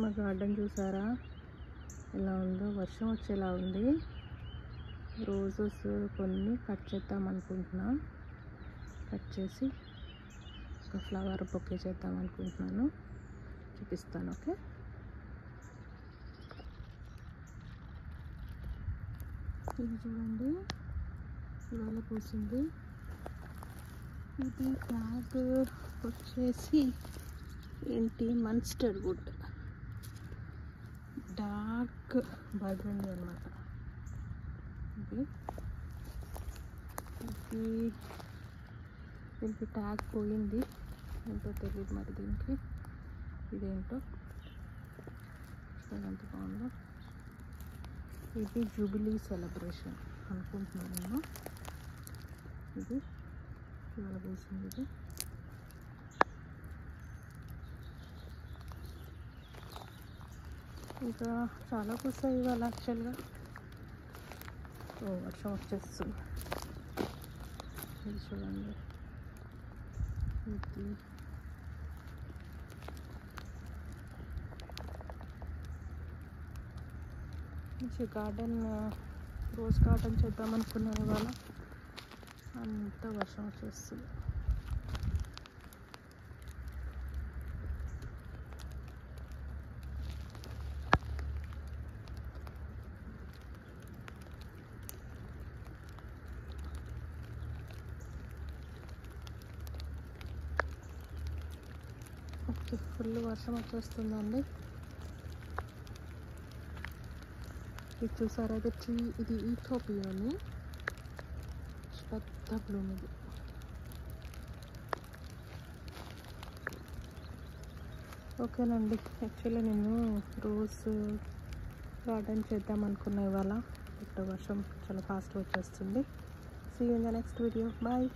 మా గార్డెన్ చూసారా ఎలా ఉందో, వర్షం వచ్చేలా ఉంది. రోజెస్ కొన్ని కట్ చేద్దాం అనుకుంటున్నా. కట్ చేసి ఒక ఫ్లవర్ బొకే చేద్దాం అనుకుంటున్నాను. చూపిస్తాను. ఓకే, ఇది చూడండి ఇవాళ పూసింది. ఇది ట్యాగ్ వచ్చేసి ఏంటి, మన్స్టర్ వుడ్, డార్క్ బర్గండి అన్నమాట. దీనికి ట్యాగ్ పోయింది, ఏంటో తెలియదు మరి దీనికి. ఇదేంటో ఎంత బాగుందో. ఇది జూబిలీ సెలబ్రేషన్ అనుకుంటున్నాను నేను. ఇది ఇవాళ పూసింది. ఇది ఇంకా చాలా పూసాయి ఇవాళ యాక్చువల్గా. వర్షం వచ్చేస్తుంది. ఇది చూడండి, ఇది మంచి గార్డెన్, రోజ్ గార్డెన్ చేద్దాం అనుకున్నాను. ఇవాళ అంతా వర్షం వచ్చేస్తుంది. ఓకే, ఫుల్ వర్షం వచ్చేస్తుందండి. ఇది చూసారా, ఇది ట్రీ, ఇది ఈథోపియాని పెద్ద బ్లూమ్. ఇది ఓకేనండి. యాక్చువల్లీ నేను రోజ్ గార్డెన్ చేద్దాం అనుకున్నా ఇవాళ, బట్ వర్షం చాలా ఫాస్ట్గా వచ్చేస్తుంది. See you in the next video. Bye.